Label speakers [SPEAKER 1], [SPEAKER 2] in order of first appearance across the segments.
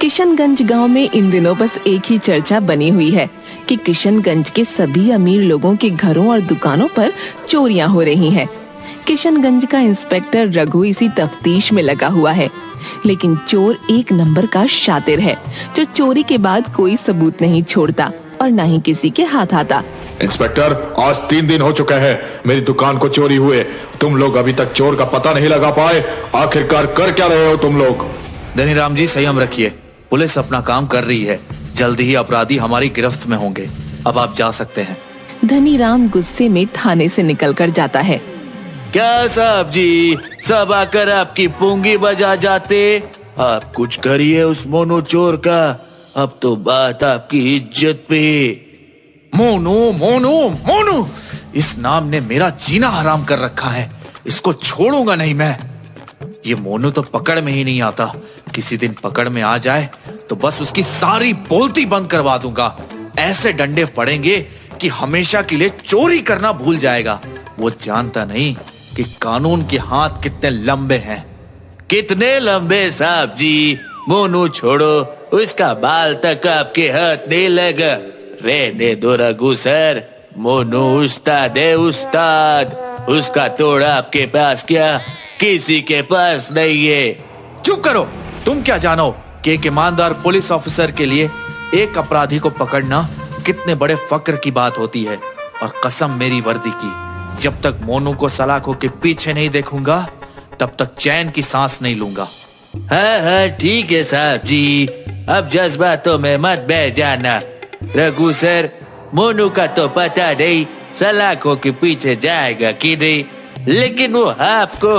[SPEAKER 1] किशनगंज गांव में इन दिनों बस एक ही चर्चा बनी हुई है कि किशनगंज के सभी अमीर लोगों के घरों और दुकानों पर चोरियां हो रही हैं। किशनगंज का इंस्पेक्टर रघु इसी तफ्तीश में लगा हुआ है, लेकिन चोर एक नंबर का शातिर है जो चोरी के बाद कोई सबूत नहीं छोड़ता और न ही किसी के हाथ आता।
[SPEAKER 2] इंस्पेक्टर, आज 3 दिन हो चुके हैं मेरी दुकान को चोरी हुए। तुम लोग अभी तक चोर का पता नहीं लगा पाए। आखिरकार कर क्या रहे हो तुम लोग?
[SPEAKER 3] धनीराम जी, संयम रखिए। पुलिस अपना काम कर रही है। जल्द ही अपराधी हमारी गिरफ्त में होंगे। अब आप जा सकते हैं।
[SPEAKER 1] धनीराम गुस्से में थाने से निकल कर जाता है।
[SPEAKER 3] क्या साहब जी, सब आकर आपकी पूंगी बजा जाते। आप कुछ करिए उस मोनू चोर का। अब तो बात आपकी इज्जत पे। मोनू मोनू मोनू, इस नाम ने मेरा जीना हराम कर रखा है। इसको छोड़ूंगा नहीं मैं। ये मोनू तो पकड़ में ही नहीं आता। किसी दिन पकड़ में आ जाए तो बस उसकी सारी बोलती बंद करवा दूंगा। ऐसे डंडे पड़ेंगे कि हमेशा के लिए चोरी करना भूल जाएगा। वो जानता नहीं कि कानून के हाथ कितने लंबे हैं। कितने लंबे साहब जी? मोनू छोड़ो, उसका बाल तक आपके हाथ नहीं लगा। रहने दो रघु सर। मोनू उस्ताद है, उस्ताद। उसका तोड़ आपके पास क्या किसी के पास नहीं है। चुप करो। तुम क्या जानो कि एक ईमानदार पुलिस ऑफिसर के लिए एक अपराधी को पकड़ना कितने बड़े फक्र की बात होती है। और कसम मेरी वर्दी की, जब तक मोनू को सलाखों के पीछे नहीं देखूंगा तब तक चैन की सांस नहीं लूंगा। हाँ, ठीक है साहब जी। अब जज्बातों में मत बह जाना। रघु सर, मोनू का तो पता नहीं सलाखों के पीछे जाएगा कि नहीं, लेकिन वो आपको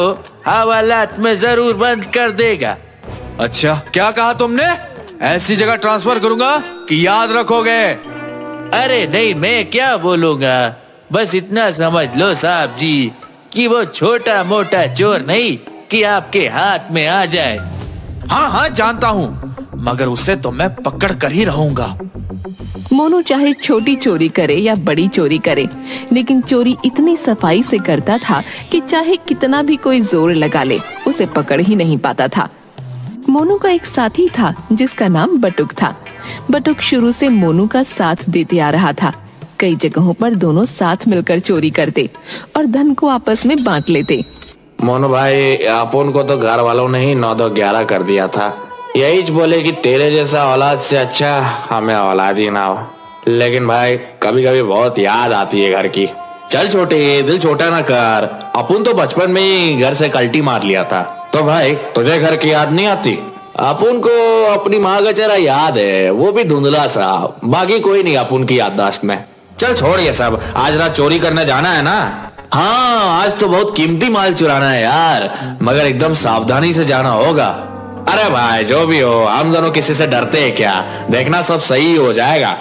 [SPEAKER 3] हवालात में जरूर बंद कर देगा। अच्छा, क्या कहा तुमने? ऐसी जगह ट्रांसफर करूंगा कि याद रखोगे? अरे नहीं, मैं क्या बोलूंगा। बस इतना समझ लो साहब जी कि वो छोटा मोटा चोर नहीं कि आपके हाथ में आ जाए। हाँ, जानता हूँ, मगर उसे तो मैं पकड़ कर ही रहूंगा।
[SPEAKER 1] मोनू चाहे छोटी चोरी करे या बड़ी चोरी करे, लेकिन चोरी इतनी सफाई से करता था कि चाहे कितना भी कोई जोर लगा ले, उसे पकड़ ही नहीं पाता था। मोनू का एक साथी था जिसका नाम बटुक था। बटुक शुरू से मोनू का साथ देते आ रहा था। कई जगहों पर दोनों साथ मिलकर चोरी करते और धन को आपस में बांट लेते।
[SPEAKER 4] मोनू भाई, अपन को तो घर वालों ने ही 9-2-11 कर दिया था। यही बोले कि तेरे जैसा औलाद से अच्छा हमें औलाद ही ना हो। लेकिन भाई, कभी कभी बहुत याद आती है घर की। चल छोटे, दिल छोटा ना कर। अपन तो बचपन में ही घर से कल्टी मार लिया था। तो भाई, तुझे घर की याद नहीं आती? अपन को अपनी माँ का चेहरा याद है, वो भी धुंधला सा। बाकी कोई नहीं अपन की याददाश्त में। चल छोड़ ये सब। आज रात चोरी करने जाना है ना? हाँ, आज तो बहुत कीमती माल चुराना है यार, मगर एकदम सावधानी से जाना होगा। अरे भाई, जो भी हो, हम दोनों किसी से डरते हैं क्या? देखना सब सही हो जाएगा।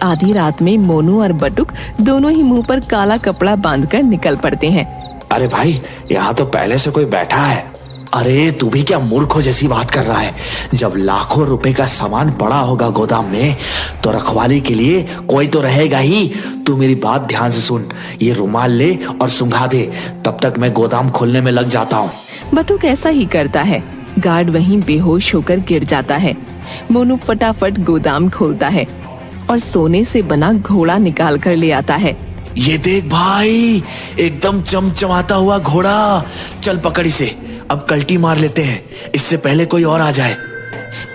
[SPEAKER 1] आधी रात में मोनू और बटुक दोनों ही मुंह पर काला कपड़ा बांधकर निकल पड़ते हैं।
[SPEAKER 4] अरे भाई, यहाँ तो पहले से कोई बैठा है। अरे तू भी क्या मूर्खों जैसी बात कर रहा है? जब लाखों रुपए का सामान पड़ा होगा गोदाम में तो रखवाली के लिए कोई तो रहेगा ही। तू मेरी बात ध्यान से सुन। ये रुमाल ले और सुंघा दे, तब तक मैं गोदाम खोलने में लग जाता हूँ।
[SPEAKER 1] बटुक ऐसा ही करता है। गार्ड वहीं बेहोश होकर गिर जाता है। मोनू फटाफट गोदाम खोलता है और सोने से बना घोड़ा निकाल कर ले आता है।
[SPEAKER 3] ये देख भाई, एकदम चमचमाता हुआ घोड़ा। चल पकड़ इसे, अब कल्टी मार लेते हैं, इससे पहले कोई और आ जाए।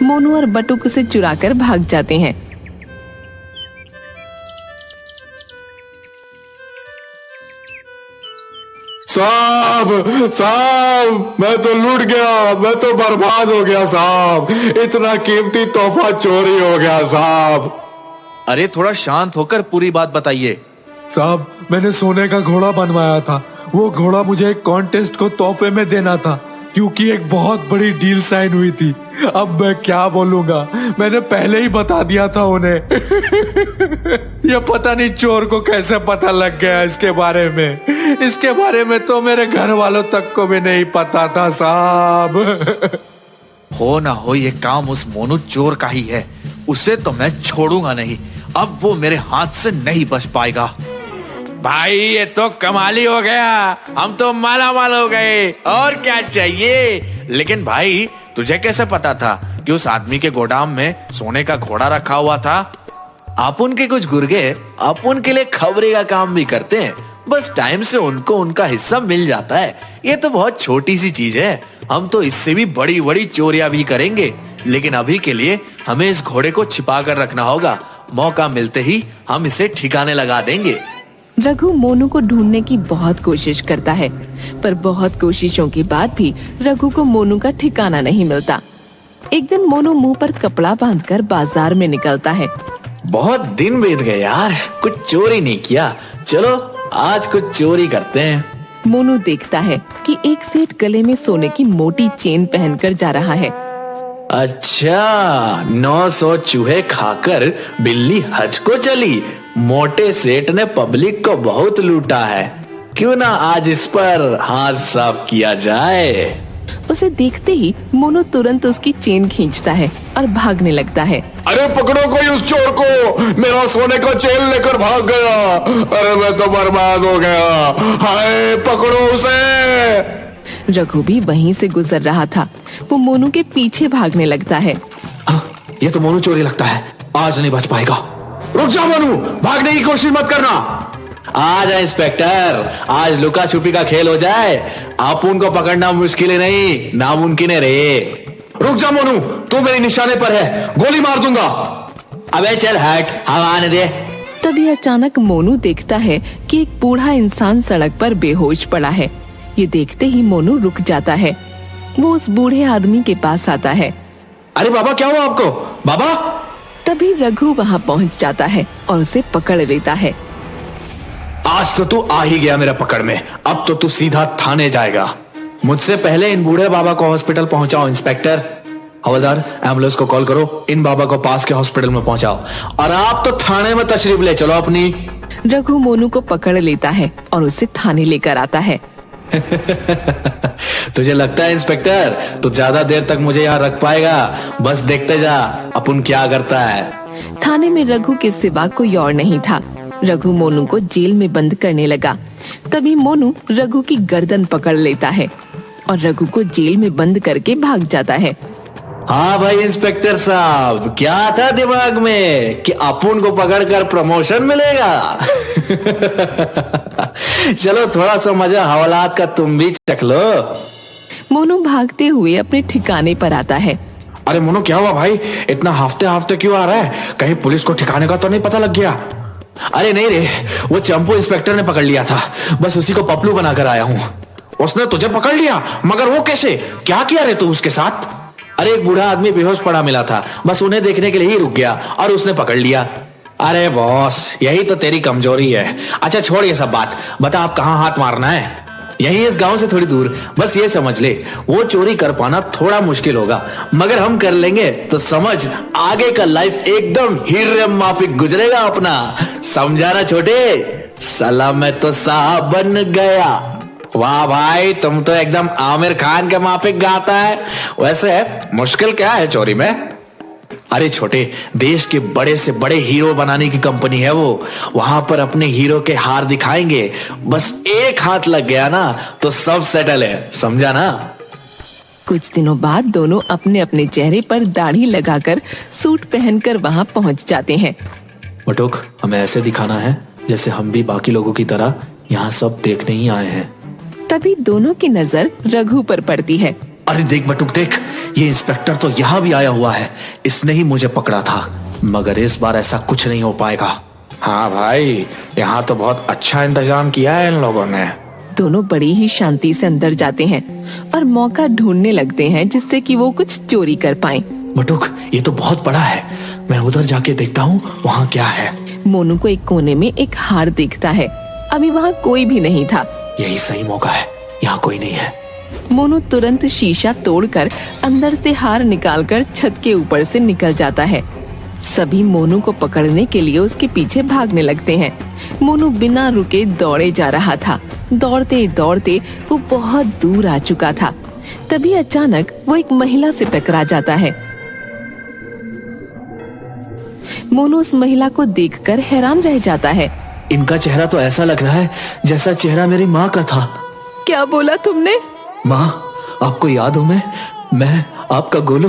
[SPEAKER 1] मोनू और बटुक उसे चुराकर भाग जाते हैं।
[SPEAKER 2] साहब, साहब, मैं तो लूट गया, मैं तो बर्बाद हो गया साहब। इतना कीमती तोहफा चोरी हो गया साहब।
[SPEAKER 3] अरे थोड़ा शांत होकर पूरी बात बताइए।
[SPEAKER 5] साहब, मैंने सोने का घोड़ा बनवाया था। वो घोड़ा मुझे एक कॉन्टेस्ट को तोहफे में देना था, क्योंकि एक बहुत बड़ी डील साइन हुई थी। अब मैं क्या बोलूंगा, मैंने पहले ही बता दिया था उन्हें। ये पता नहीं चोर को कैसे पता लग गया इसके बारे में। इसके बारे में तो मेरे घर वालों तक को भी नहीं पता था साहब।
[SPEAKER 3] हो ना हो, ये काम उस मोनू चोर का ही है। उसे तो मैं छोड़ूंगा नहीं। अब वो मेरे हाथ से नहीं बच पाएगा।
[SPEAKER 6] भाई, ये तो कमाल ही हो गया। हम तो माला माल हो गए। और क्या चाहिए? लेकिन भाई, तुझे कैसे पता था कि उस आदमी के गोदाम में सोने का घोड़ा रखा हुआ था।
[SPEAKER 3] अपुन के कुछ गुर्गे अपुन के लिए खबरे का काम भी करते हैं, बस टाइम से उनको उनका हिस्सा मिल जाता है। ये तो बहुत छोटी सी चीज है, हम तो इससे भी बड़ी बड़ी चोरियां भी करेंगे, लेकिन अभी के लिए हमें इस घोड़े को छिपा कर रखना होगा। मौका मिलते ही हम इसे ठिकाने लगा देंगे।
[SPEAKER 1] रघु मोनू को ढूंढने की बहुत कोशिश करता है, पर बहुत कोशिशों के बाद भी रघु को मोनू का ठिकाना नहीं मिलता। एक दिन मोनू मुंह पर कपड़ा बांधकर बाजार में निकलता है।
[SPEAKER 3] बहुत दिन बीत गए यार, कुछ चोरी नहीं किया, चलो आज कुछ चोरी करते हैं।
[SPEAKER 1] मोनू देखता है कि एक सेठ गले में सोने की मोटी चेन पहनकर जा रहा है।
[SPEAKER 3] अच्छा, 900 चूहे खाकर बिल्ली हज को चली। मोटे सेठ ने पब्लिक को बहुत लूटा है, क्यों ना आज इस पर हाथ साफ किया जाए।
[SPEAKER 1] उसे देखते ही मोनू तुरंत उसकी चेन खींचता है और भागने लगता है।
[SPEAKER 2] अरे पकड़ो कोई उस चोर को, मेरा सोने का चेन लेकर भाग गया। अरे मैं तो बर्बाद हो गया, हाय पकड़ो उसे।
[SPEAKER 1] रघु भी वहीं से गुजर रहा था, वो मोनू के पीछे भागने लगता है।
[SPEAKER 4] ये तो मोनू चोरी लगता है, आज नहीं बच पाएगा। रुक जा मोनू, भागने की कोशिश मत करना।
[SPEAKER 3] आ जा इंस्पेक्टर, आज लुका छुपी का खेल हो जाए। अपुन को पकड़ना मुश्किल है नहीं, नामुमकिन है रे।
[SPEAKER 4] रुक जा मोनू, तू मेरे निशाने पर है, गोली मार दूंगा।
[SPEAKER 3] अबे चल हट, हम आने दे।
[SPEAKER 1] तभी अचानक मोनू देखता है कि एक बूढ़ा इंसान सड़क पर बेहोश पड़ा है। ये देखते ही मोनू रुक जाता है। वो उस बूढ़े आदमी के पास आता है।
[SPEAKER 4] अरे बाबा, क्या हुआ आपको? बाबा।
[SPEAKER 1] तभी रघु वहाँ पहुँच जाता है और उसे पकड़ लेता है।
[SPEAKER 4] आज तो तू आ ही गया मेरा पकड़ में, अब तो तू सीधा थाने जाएगा। मुझसे पहले इन बूढ़े बाबा को हॉस्पिटल पहुंचाओ। इंस्पेक्टर, हवलदार, एम्बुलेंस को कॉल करो, इन बाबा को पास के हॉस्पिटल में पहुंचाओ, और आप तो थाने में तशरीफ ले चलो अपनी।
[SPEAKER 1] रघु मोनू को पकड़ लेता है और उसे थाने लेकर आता है।
[SPEAKER 3] तुझे लगता है इंस्पेक्टर तू ज्यादा देर तक मुझे यहाँ रख पाएगा? बस देखते जा अपुन क्या करता है।
[SPEAKER 1] थाने में रघु के सिवा कोई और नहीं था। रघु मोनू को जेल में बंद करने लगा। तभी मोनू रघु की गर्दन पकड़ लेता है और रघु को जेल में बंद करके भाग जाता है।
[SPEAKER 3] हाँ भाई इंस्पेक्टर साहब, क्या था दिमाग में कि अपुन को पकड़कर प्रमोशन मिलेगा? चलो थोड़ा सा मजा हवालात का तुम भी चख लो।
[SPEAKER 1] मोनू भागते हुए अपने ठिकाने पर आता है।
[SPEAKER 4] अरे मोनू, क्या हुआ भाई? इतना हाफते हाफते क्यों आ रहा है? कहीं पुलिस को ठिकाने का तो नहीं पता लग गया?
[SPEAKER 3] अरे नहीं रे, वो चंपू इंस्पेक्टर ने पकड़ लिया था, बस उसी को पपलू बनाकर आया हूँ।
[SPEAKER 4] उसने तुझे पकड़ लिया? मगर वो कैसे? क्या किया रे तू उसके साथ?
[SPEAKER 3] अरे एक बूढ़ा आदमी बेहोश पड़ा मिला था, बस उन्हें देखने के लिए ही रुक गया और उसने पकड़ लिया।
[SPEAKER 4] अरे बॉस, यही तो तेरी कमजोरी है। अच्छा छोड़ ये सब बात, बता आप कहाँ हाथ मारना है?
[SPEAKER 3] यही इस गांव से थोड़ी दूर, बस ये समझ ले वो चोरी कर पाना थोड़ा मुश्किल होगा, मगर हम कर लेंगे तो समझ आगे का लाइफ एकदम हीरे माफिक गुजरेगा अपना। समझा ना छोटे? साला मैं तो साहब बन गया।
[SPEAKER 4] वाह भाई, तुम तो एकदम आमिर खान के माफिक गाता है। वैसे मुश्किल क्या है चोरी में?
[SPEAKER 3] अरे छोटे, देश के बड़े से बड़े हीरो बनाने की कंपनी है वो, वहां पर अपने हीरो के हार दिखाएंगे, बस एक हाथ लग गया ना तो सब सेटल है, समझा ना?
[SPEAKER 1] कुछ दिनों बाद दोनों अपने अपने चेहरे पर दाढ़ी लगाकर सूट पहनकर वहाँ पहुँच जाते हैं।
[SPEAKER 3] बटुक, हमें ऐसे दिखाना है जैसे हम भी बाकी लोगों की तरह यहाँ सब देखने ही आए हैं।
[SPEAKER 1] तभी दोनों की नजर रघु पर पड़ती है।
[SPEAKER 3] अरे देख बटुक देख, ये इंस्पेक्टर तो यहाँ भी आया हुआ है, इसने ही मुझे पकड़ा था, मगर इस बार ऐसा कुछ नहीं हो पाएगा।
[SPEAKER 4] हाँ भाई, यहाँ तो बहुत अच्छा इंतजाम किया है इन लोगों ने।
[SPEAKER 1] दोनों बड़ी ही शांति से अंदर जाते हैं और मौका ढूंढने लगते हैं जिससे कि वो कुछ चोरी कर पाएं।
[SPEAKER 3] बटुक, ये तो बहुत बड़ा है, मैं उधर जाके देखता हूँ वहाँ क्या है।
[SPEAKER 1] मोनू को एक कोने में एक हार दिखता है। अभी वहाँ कोई भी नहीं था।
[SPEAKER 3] यही सही मौका है, यहाँ कोई नहीं है।
[SPEAKER 1] मोनू तुरंत शीशा तोड़कर अंदर से हार निकालकर छत के ऊपर से निकल जाता है। सभी मोनू को पकड़ने के लिए उसके पीछे भागने लगते हैं। मोनू बिना रुके दौड़े जा रहा था। दौड़ते दौड़ते वो बहुत दूर आ चुका था। तभी अचानक वो एक महिला से टकरा जाता है। मोनू उस महिला को देखकर हैरान रह जाता है।
[SPEAKER 3] इनका चेहरा तो ऐसा लग रहा है जैसा चेहरा मेरी माँ का था।
[SPEAKER 1] क्या बोला तुमने?
[SPEAKER 3] माँ, आपको याद हो मैं आपका गोलू।